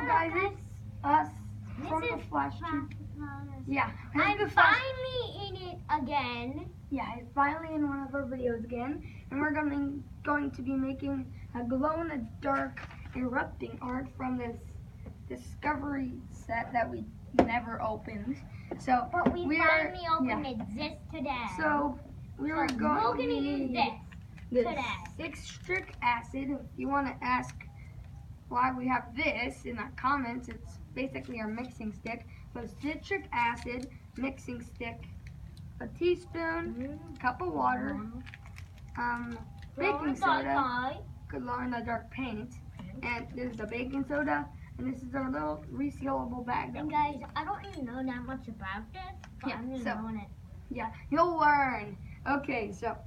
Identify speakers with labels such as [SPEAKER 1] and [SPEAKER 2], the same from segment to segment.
[SPEAKER 1] guys, it's us from the Flash Tube. Yeah.
[SPEAKER 2] I'm finally in it again.
[SPEAKER 1] Yeah, it's finally in one of our videos again. And we're going to be making a glow-in-the-dark erupting art from this Discovery set that we never opened. So
[SPEAKER 2] But we finally opened it this today.
[SPEAKER 1] So we're going to
[SPEAKER 2] use
[SPEAKER 1] this
[SPEAKER 2] today.
[SPEAKER 1] citric acid. If you want to ask why we have this in the comments, it's basically our mixing stick. So citric acid, mixing stick, a teaspoon, cup of water, baking soda, glow-in-the-dark paint, and this is the baking soda, and this is our little resealable bag.
[SPEAKER 2] And guys, I don't even know that much about this, but I'm just doing it.
[SPEAKER 1] Yeah, you'll learn. Okay, so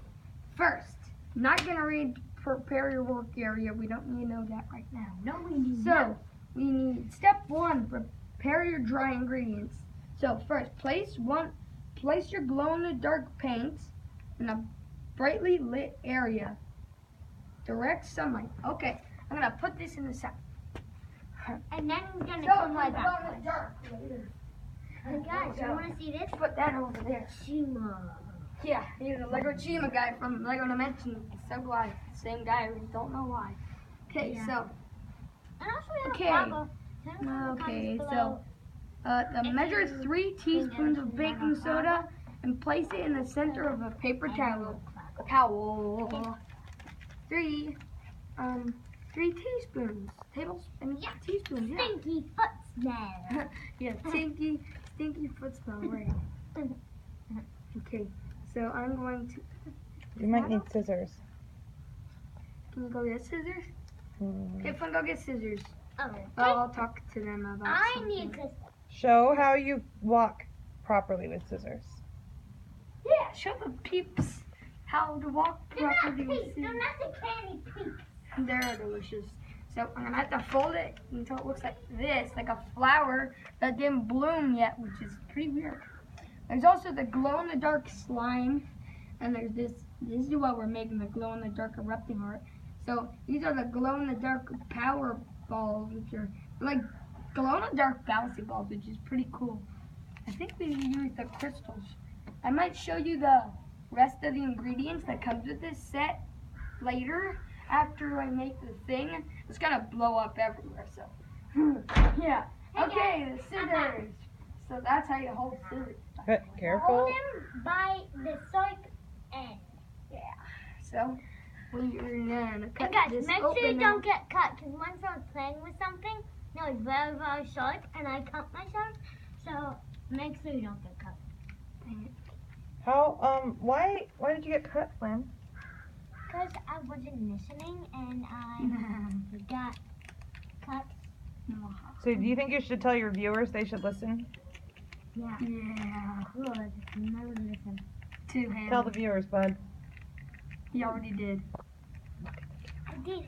[SPEAKER 1] first, not gonna read prepare your work area. We don't need to know that right now.
[SPEAKER 2] No, we need
[SPEAKER 1] So we need step 1, prepare your dry ingredients. So first, place your glow-in-the-dark paint in a brightly lit area. Direct sunlight. Okay, I'm gonna put this in the sun.
[SPEAKER 2] And then we're gonna come right back. And guys, you wanna see this?
[SPEAKER 1] Put that over there.
[SPEAKER 2] Chima.
[SPEAKER 1] Yeah, he's a Lego Chima guy from Lego Dimensions. So glad, same guy. We don't know why. Okay, so.
[SPEAKER 2] And also we have Paco.
[SPEAKER 1] Okay, so measure 3 teaspoons of baking soda and place it in the center of a paper towel. Three teaspoons. Teaspoons. Yeah.
[SPEAKER 2] Stinky foot smell.
[SPEAKER 1] Yeah, stinky foot smell. Right. Okay, so I'm going to.
[SPEAKER 3] You might need scissors.
[SPEAKER 1] Can you go get scissors? Okay, fun, go get scissors.
[SPEAKER 2] Oh,
[SPEAKER 1] I'll talk to them about.
[SPEAKER 2] I need to
[SPEAKER 3] Show how you walk properly with scissors.
[SPEAKER 1] Yeah, show the peeps how to walk properly with scissors.
[SPEAKER 2] They're not the candy peeps.
[SPEAKER 1] They're delicious. So I'm gonna have to fold it until it looks like this, like a flower that didn't bloom yet, which is pretty weird. There's also the glow-in-the-dark slime, and there's this. This is what we're making, the glow-in-the-dark erupting art. So these are the glow-in-the-dark power balls, which are like glow-in-the-dark bouncy balls, which is pretty cool. I think we use the crystals. I might show you the rest of the ingredients that comes with this set later. After I make the thing, it's gonna blow up everywhere. So yeah. Okay, the scissors. So that's how you hold scissors.
[SPEAKER 3] Careful.
[SPEAKER 2] Hold them by the sock end.
[SPEAKER 1] Yeah. So when you're gonna cut
[SPEAKER 2] And guys,
[SPEAKER 1] this
[SPEAKER 2] make sure
[SPEAKER 1] open
[SPEAKER 2] you don't get cut, because once I was playing with something, that was very, very sharp, and I cut myself. So make sure you don't get cut.
[SPEAKER 3] How why did you get cut, Flynn?
[SPEAKER 2] Because I wasn't listening and I got cut.
[SPEAKER 3] So do you think you should tell your viewers they should listen?
[SPEAKER 2] Yeah.
[SPEAKER 1] Yeah.
[SPEAKER 2] Good. Never listen.
[SPEAKER 1] Two hands.
[SPEAKER 3] Tell the viewers, bud.
[SPEAKER 1] He already did.
[SPEAKER 2] I did.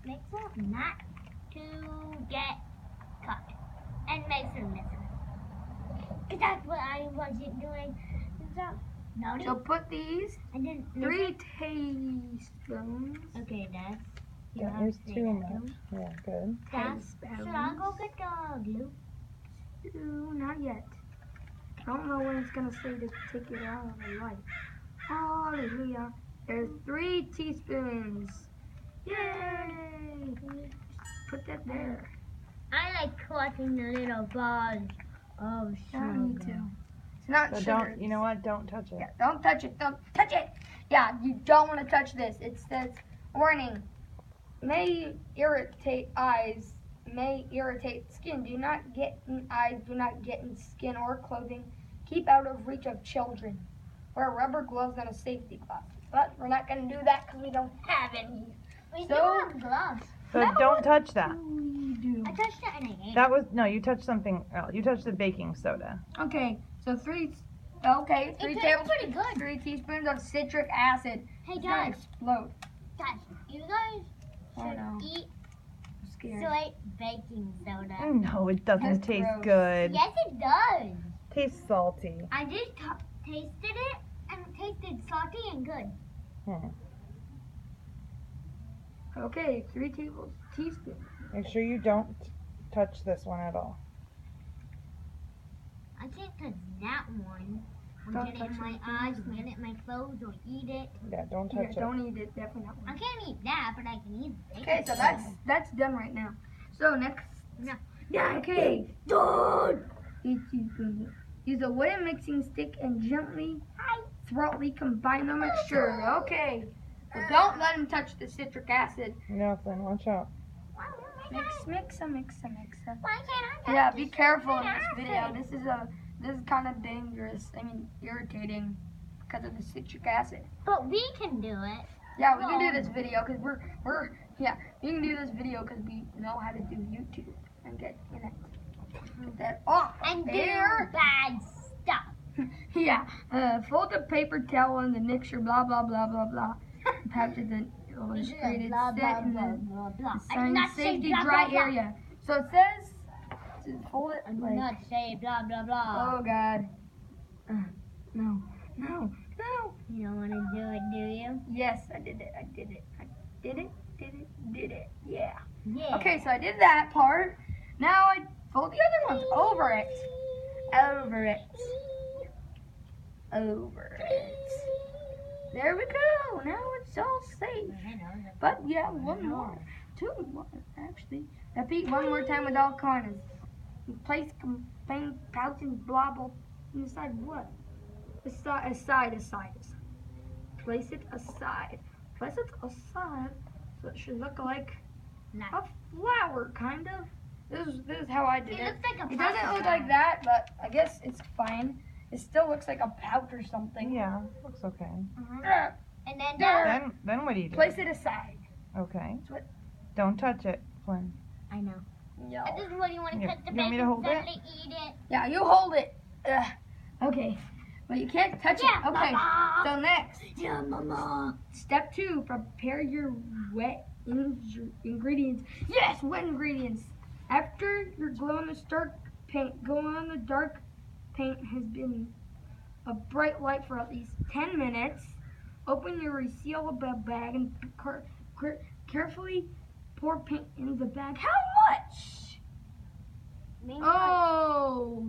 [SPEAKER 2] Make sure not to get cut. And make sure listen. Because that's what I wasn't doing.
[SPEAKER 1] So put these
[SPEAKER 2] and then
[SPEAKER 1] 3 teaspoons.
[SPEAKER 2] Okay, that's.
[SPEAKER 3] Yeah, there's too much. Yeah, good.
[SPEAKER 2] Should I go get the glue?
[SPEAKER 1] Not yet. I don't know when it's gonna say to take it out of the light. Hallelujah. There's 3 teaspoons. Yay! Put that there.
[SPEAKER 2] I like collecting the little balls of sugar.
[SPEAKER 1] Me too. It's not
[SPEAKER 3] So
[SPEAKER 1] sugar.
[SPEAKER 3] don't, you know what? Don't touch it.
[SPEAKER 1] Yeah, don't touch it. Don't touch it. Yeah, you don't want to touch this. It says, warning, may irritate eyes, may irritate skin. Do not get in eyes, do not get in skin or clothing. Keep out of reach of children. Wear rubber gloves and a safety cloth. But we're not going to do that because we don't have any.
[SPEAKER 2] We do have gloves.
[SPEAKER 3] So don't touch that.
[SPEAKER 1] We do.
[SPEAKER 2] I touched it and I ate
[SPEAKER 3] That was, no, you touched something else. You touched the baking soda.
[SPEAKER 1] Okay, so 3
[SPEAKER 2] It tastes pretty good.
[SPEAKER 1] 3 teaspoons of citric acid.
[SPEAKER 2] Hey
[SPEAKER 1] It's gonna
[SPEAKER 2] guys,
[SPEAKER 1] explode.
[SPEAKER 2] you guys
[SPEAKER 1] Oh no,
[SPEAKER 2] eat
[SPEAKER 1] I'm scared.
[SPEAKER 2] soy baking soda.
[SPEAKER 3] No, it doesn't
[SPEAKER 1] That's
[SPEAKER 3] taste
[SPEAKER 1] gross.
[SPEAKER 3] good.
[SPEAKER 2] Yes, it does.
[SPEAKER 3] Tastes salty.
[SPEAKER 2] I just tasted it and it tasted salty and good.
[SPEAKER 1] Okay, 3 teaspoons.
[SPEAKER 3] Make sure you don't touch this one at all.
[SPEAKER 2] I can't touch that one. Or
[SPEAKER 1] Don't
[SPEAKER 2] get it
[SPEAKER 1] touch
[SPEAKER 2] in my
[SPEAKER 1] it.
[SPEAKER 2] eyes, get it in my clothes, or eat it.
[SPEAKER 3] Yeah, don't touch
[SPEAKER 1] Yeah,
[SPEAKER 3] it.
[SPEAKER 1] don't eat it. Definitely not.
[SPEAKER 2] I can't eat that, but I can eat it.
[SPEAKER 1] Okay, so that's done right now. So next.
[SPEAKER 2] No.
[SPEAKER 1] Yeah. Okay. Done. Each teaspoon. Use a wooden mixing stick and gently, thoroughly combine the mixture. Okay. But don't let him touch the citric acid.
[SPEAKER 3] No, Flynn, watch out.
[SPEAKER 1] Mix.
[SPEAKER 2] Why can't I touch
[SPEAKER 1] Yeah,
[SPEAKER 2] this
[SPEAKER 1] be careful in this
[SPEAKER 2] acid?
[SPEAKER 1] video. This is kind of dangerous. I mean, irritating because of the citric acid.
[SPEAKER 2] But we can do it.
[SPEAKER 1] Yeah, we can do this video because we can do this video because we know how to do YouTube and get in it. Get that off
[SPEAKER 2] And do
[SPEAKER 1] there.
[SPEAKER 2] bad stuff.
[SPEAKER 1] Yeah, fold the paper towel in the mixture, blah, blah, blah, blah, blah. Patch it in illustrated
[SPEAKER 2] Blah, blah,
[SPEAKER 1] set in
[SPEAKER 2] blah,
[SPEAKER 1] the
[SPEAKER 2] blah, blah. I did
[SPEAKER 1] assigned
[SPEAKER 2] not say
[SPEAKER 1] safety
[SPEAKER 2] blah,
[SPEAKER 1] dry
[SPEAKER 2] blah, blah.
[SPEAKER 1] area. So it says to fold it
[SPEAKER 2] I did
[SPEAKER 1] like,
[SPEAKER 2] not say blah, blah, blah.
[SPEAKER 1] oh God. No.
[SPEAKER 2] You don't want to do it, do you?
[SPEAKER 1] Yes, I did it. Yeah.
[SPEAKER 2] Yeah.
[SPEAKER 1] Okay, so I did that part. Now I fold the other ones over it. There we go. Now it's all safe. But we have one more. 2 more, actually. Repeat one more time with all corners. Place contain pouch and blah blah inside what? Aside. Place it aside. So it should look like a flower, kind of. This is how I did
[SPEAKER 2] It
[SPEAKER 1] it.
[SPEAKER 2] looks like a
[SPEAKER 1] It doesn't look like that, but I guess it's fine. It still looks like a pouch or something.
[SPEAKER 3] Yeah, looks okay.
[SPEAKER 2] And then
[SPEAKER 3] Then what do you do?
[SPEAKER 1] Place it aside.
[SPEAKER 3] Okay.
[SPEAKER 1] That's what-
[SPEAKER 3] Don't touch it, Flynn.
[SPEAKER 2] I know.
[SPEAKER 1] No.
[SPEAKER 2] This is what you want to
[SPEAKER 3] Here,
[SPEAKER 2] cut the
[SPEAKER 3] you want me
[SPEAKER 2] bacon,
[SPEAKER 3] to hold it?
[SPEAKER 2] suddenly eat it.
[SPEAKER 1] Yeah, you hold it. Okay. But you can't touch
[SPEAKER 2] Yeah,
[SPEAKER 1] it. Okay.
[SPEAKER 2] Mama.
[SPEAKER 1] So next.
[SPEAKER 2] Yeah, Mama.
[SPEAKER 1] Step 2, prepare your wet ingredients. Yes, wet ingredients. After your glow in the dark paint has been a bright light for at least 10 minutes. Open your resealable bag and carefully pour paint in the bag. How much? Oh,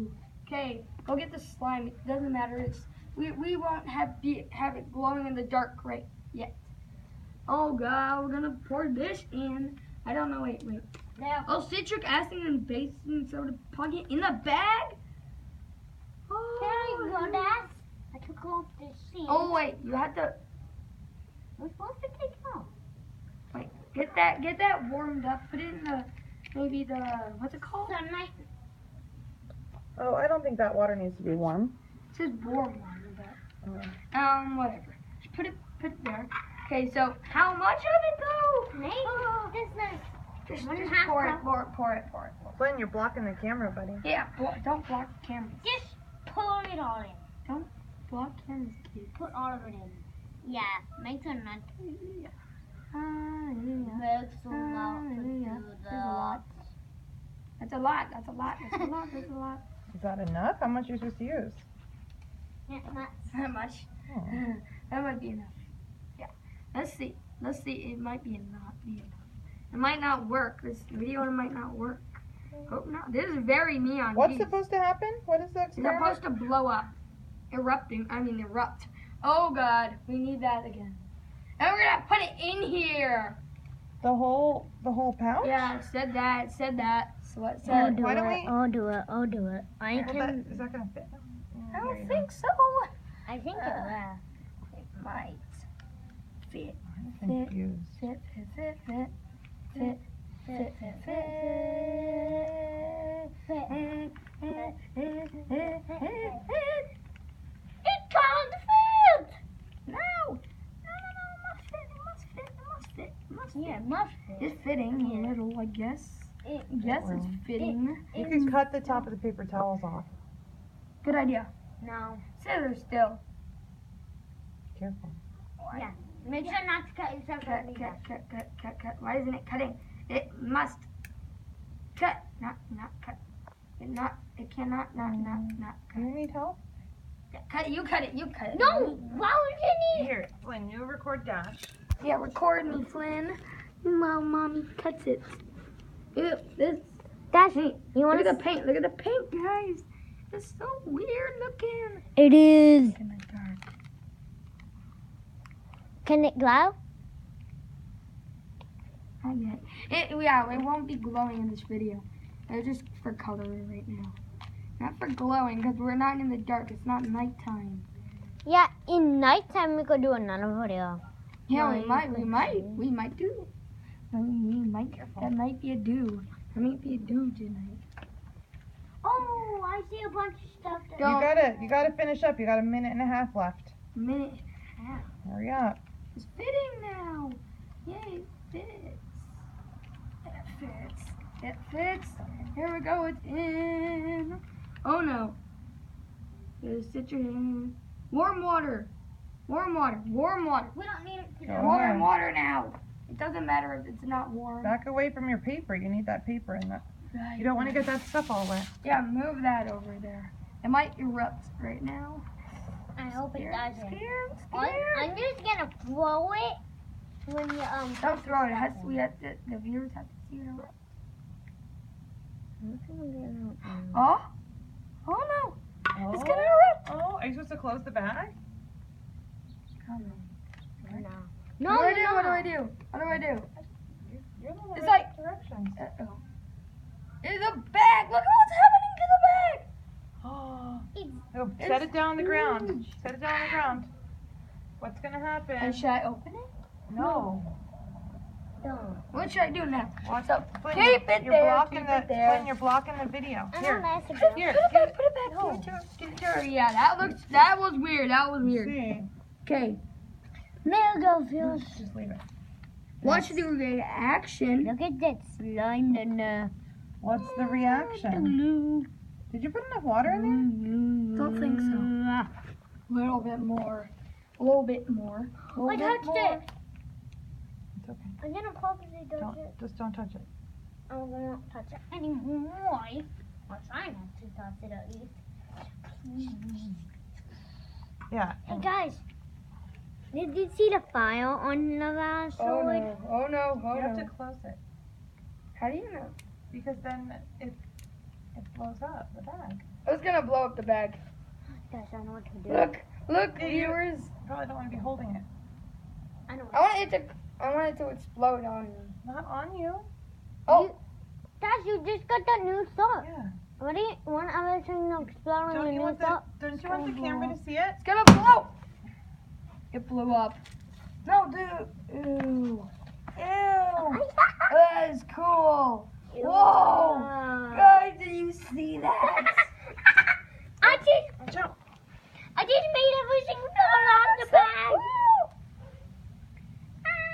[SPEAKER 1] okay. Go get the slime. It doesn't matter. We won't have it glowing in the dark right yet. Oh God, we're gonna pour this in. I don't know. Wait.
[SPEAKER 2] There.
[SPEAKER 1] Oh, citric acid and baking soda. Plug it in the bag.
[SPEAKER 2] There you go, Dad. I took off the seam.
[SPEAKER 1] Oh wait, you have to
[SPEAKER 2] We're supposed to take it off.
[SPEAKER 1] get that warmed up. Put it in maybe the what's it called?
[SPEAKER 2] Sunlight.
[SPEAKER 3] Oh, I don't think that water needs to be warm.
[SPEAKER 1] It says warm water, but whatever. Just put it there. Okay, so how much of it though?
[SPEAKER 2] Maybe. This nice.
[SPEAKER 1] Just
[SPEAKER 2] One
[SPEAKER 1] just
[SPEAKER 2] half
[SPEAKER 1] pour it,
[SPEAKER 2] cup.
[SPEAKER 1] pour it.
[SPEAKER 3] Flynn, you're blocking the camera, buddy.
[SPEAKER 1] Yeah, don't block the camera.
[SPEAKER 2] Just pour it all in.
[SPEAKER 1] Block cameras, kid.
[SPEAKER 2] Put all of it in. Yeah, make sure not
[SPEAKER 1] Hallelujah.
[SPEAKER 2] mix a lot to
[SPEAKER 1] Hallelujah.
[SPEAKER 2] do
[SPEAKER 1] There's a lot. That's a lot.
[SPEAKER 3] Is that enough? How much are you supposed to use?
[SPEAKER 1] That much.
[SPEAKER 3] Oh.
[SPEAKER 1] That might be enough. Yeah. Let's see. It might be not be enough. It might not work. This video might not work. Hope not. This is very neon.
[SPEAKER 3] What's
[SPEAKER 1] Jeez.
[SPEAKER 3] supposed to happen? What is the
[SPEAKER 1] It's
[SPEAKER 3] experiment?
[SPEAKER 1] supposed to blow up. Erupt. Oh God, we need that again. And we're gonna put it in here.
[SPEAKER 3] The whole pouch?
[SPEAKER 1] Yeah, it said that. So what it
[SPEAKER 3] Well,
[SPEAKER 1] said.
[SPEAKER 3] why don't we?
[SPEAKER 2] I'll do it. I
[SPEAKER 3] Well, is that gonna fit?
[SPEAKER 1] I
[SPEAKER 3] There you
[SPEAKER 1] don't
[SPEAKER 3] go.
[SPEAKER 1] think so.
[SPEAKER 2] I think it will.
[SPEAKER 1] It might fit.
[SPEAKER 3] I'm confused.
[SPEAKER 1] Fit. It can't fit. No, it must fit.
[SPEAKER 2] Yeah, it must fit.
[SPEAKER 1] It's fitting a little, I guess.
[SPEAKER 2] It-
[SPEAKER 1] Yes, it's fitting.
[SPEAKER 3] You can cut the top of the paper towels off.
[SPEAKER 1] Good idea.
[SPEAKER 2] No.
[SPEAKER 1] Sit there still.
[SPEAKER 3] Careful.
[SPEAKER 2] Yeah. Make sure not to cut yourself
[SPEAKER 1] Cut.
[SPEAKER 2] up.
[SPEAKER 1] Why isn't it cutting? It must cut, not cut. It cannot not
[SPEAKER 3] Do
[SPEAKER 1] cut.
[SPEAKER 3] you need help?
[SPEAKER 1] Cut it.
[SPEAKER 2] No! Why would you need
[SPEAKER 3] Here, Flynn, you record Dash.
[SPEAKER 1] Yeah, record me, Flynn. While mommy cuts it. Ew, this
[SPEAKER 2] That's
[SPEAKER 1] paint.
[SPEAKER 2] you
[SPEAKER 1] Look
[SPEAKER 2] want
[SPEAKER 1] at
[SPEAKER 2] to?
[SPEAKER 1] the paint. Look at the paint, guys. It's so weird looking.
[SPEAKER 2] It is.
[SPEAKER 1] Look in the dark.
[SPEAKER 2] Can it glow?
[SPEAKER 1] Not yet. It won't be glowing in this video. It's just for coloring right now. Not for glowing, because we're not in the dark. It's not nighttime.
[SPEAKER 2] Yeah, in nighttime we could do another video.
[SPEAKER 1] Yeah, we
[SPEAKER 2] Night.
[SPEAKER 1] might do. That might be a do. That might be a do tonight.
[SPEAKER 2] Oh, I see a bunch of stuff there.
[SPEAKER 1] Don't-
[SPEAKER 3] You gotta finish up. You got a minute and a half left.
[SPEAKER 1] Minute.
[SPEAKER 3] Hurry up.
[SPEAKER 1] It's fitting now. Yay, it fits. It fits. It fits. Here we go. It's in. Oh no. Just sit your hand. Warm water. Warm water. Warm water.
[SPEAKER 2] We don't need it to
[SPEAKER 3] Go
[SPEAKER 1] Warm
[SPEAKER 3] ahead.
[SPEAKER 1] water now. It doesn't matter if it's not warm.
[SPEAKER 3] Back away from your paper. You need that paper in that. You don't want to get that stuff all wet.
[SPEAKER 1] Yeah, move that over there. It might erupt right now.
[SPEAKER 2] I hope it
[SPEAKER 1] Scared,
[SPEAKER 2] doesn't.
[SPEAKER 1] scared,
[SPEAKER 2] I'm
[SPEAKER 1] scared.
[SPEAKER 2] just gonna throw it when you
[SPEAKER 1] Don't throw it. It has to, the viewers have to see it. Oh? Oh no.
[SPEAKER 3] Oh.
[SPEAKER 1] It's gonna erupt.
[SPEAKER 3] Oh, are you supposed to close the bag?
[SPEAKER 2] No,
[SPEAKER 1] What do I
[SPEAKER 2] you're
[SPEAKER 1] do? What do
[SPEAKER 2] not.
[SPEAKER 1] I do? What do I do?
[SPEAKER 3] You're the one
[SPEAKER 1] It's
[SPEAKER 3] with
[SPEAKER 1] like-
[SPEAKER 3] directions.
[SPEAKER 1] Uh-oh. It's a bag. Look at what's happening to the bag.
[SPEAKER 3] Oh.
[SPEAKER 2] It's-
[SPEAKER 3] Oh, set
[SPEAKER 1] It's
[SPEAKER 3] it down on the ground.
[SPEAKER 1] huge.
[SPEAKER 3] Set it down on the ground. What's gonna happen?
[SPEAKER 1] And should I open it?
[SPEAKER 3] No.
[SPEAKER 1] What should I do now?
[SPEAKER 3] Watch
[SPEAKER 1] So,
[SPEAKER 3] Flynn,
[SPEAKER 1] keep it
[SPEAKER 3] you're
[SPEAKER 1] there.
[SPEAKER 3] blocking
[SPEAKER 1] Keep
[SPEAKER 3] the
[SPEAKER 1] it there.
[SPEAKER 3] Flynn, you're blocking the video.
[SPEAKER 2] I
[SPEAKER 3] Here.
[SPEAKER 2] don't ask
[SPEAKER 1] Put
[SPEAKER 2] about
[SPEAKER 3] Here.
[SPEAKER 1] it back. Put it back.
[SPEAKER 3] No.
[SPEAKER 1] Give it to her. Yeah, that was weird. That was weird.
[SPEAKER 3] See.
[SPEAKER 1] Okay.
[SPEAKER 2] There go, Phil.
[SPEAKER 3] Just leave it.
[SPEAKER 1] Watch the reaction.
[SPEAKER 2] Look at that slime in there.
[SPEAKER 3] What's the reaction? Did you put enough water in
[SPEAKER 1] Don't think so. A little bit more. A little bit more. A little
[SPEAKER 2] I
[SPEAKER 1] bit
[SPEAKER 2] touched
[SPEAKER 1] more.
[SPEAKER 2] it.
[SPEAKER 3] there? It's okay.
[SPEAKER 2] I'm gonna purposely touch it.
[SPEAKER 3] Don't touch it.
[SPEAKER 2] I won't touch it anymore. Or try not to touch it at least.
[SPEAKER 3] Yeah.
[SPEAKER 2] Hey guys, did you see the file on the last
[SPEAKER 1] Oh
[SPEAKER 2] sword?
[SPEAKER 1] no. Oh no. Oh
[SPEAKER 3] You have
[SPEAKER 1] no.
[SPEAKER 3] to close it
[SPEAKER 1] How do you know?
[SPEAKER 3] because then it blows up the bag.
[SPEAKER 1] I was gonna blow up the bag.
[SPEAKER 2] Guys, I know what to do.
[SPEAKER 1] Look,
[SPEAKER 3] Yeah, you-
[SPEAKER 1] viewers.
[SPEAKER 3] You probably don't want to be holding it.
[SPEAKER 2] I know.
[SPEAKER 1] I want it to explode on me.
[SPEAKER 3] Not on you.
[SPEAKER 1] Oh,
[SPEAKER 2] Guys, you just got the new sword.
[SPEAKER 3] Yeah.
[SPEAKER 2] What do you want everything to explode on
[SPEAKER 3] Don't
[SPEAKER 2] the
[SPEAKER 3] you
[SPEAKER 2] new
[SPEAKER 3] want
[SPEAKER 2] sword?
[SPEAKER 3] Don't you want the camera to see it?
[SPEAKER 1] it's gonna blow. It blew up. No, dude. Ew. Ew. That is cool. Whoa. Guys, did you see that?
[SPEAKER 2] I just
[SPEAKER 3] Watch out.
[SPEAKER 2] made everything fall out the bag.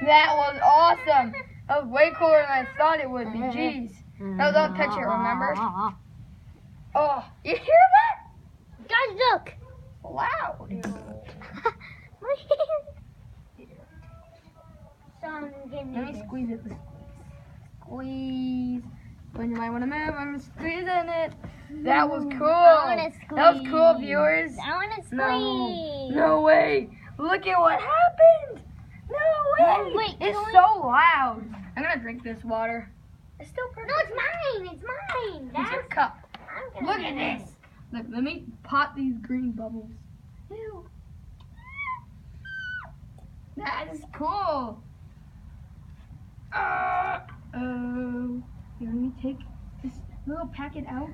[SPEAKER 1] That was awesome. That was way cooler than I thought it would be. Jeez. No, don't touch it, remember? Oh, you hear that?
[SPEAKER 2] Guys, look.
[SPEAKER 1] Loud.
[SPEAKER 2] My hand. Someone give me
[SPEAKER 1] Let me
[SPEAKER 2] this.
[SPEAKER 1] squeeze it. Squeeze. When you might want to move, I'm squeezing it. That was cool.
[SPEAKER 2] I wanna
[SPEAKER 1] That was cool,
[SPEAKER 2] squeeze.
[SPEAKER 1] viewers.
[SPEAKER 2] I want to
[SPEAKER 1] No,
[SPEAKER 2] squeeze.
[SPEAKER 1] no way. Look at what happened. No way.
[SPEAKER 2] No, wait,
[SPEAKER 1] It's
[SPEAKER 2] can we-
[SPEAKER 1] so loud. I'm gonna drink this water. It's still pretty.
[SPEAKER 2] No, it's mine. It's mine.
[SPEAKER 1] It's your
[SPEAKER 2] That's,
[SPEAKER 1] cup.
[SPEAKER 2] I'm gonna
[SPEAKER 1] Look at this. Look, let me pop these green bubbles. Ew. That is cool. Oh. Here, let me take this little packet out.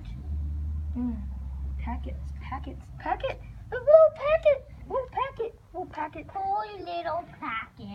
[SPEAKER 1] Packets. A little packet. Little packet.
[SPEAKER 2] Cool little packet.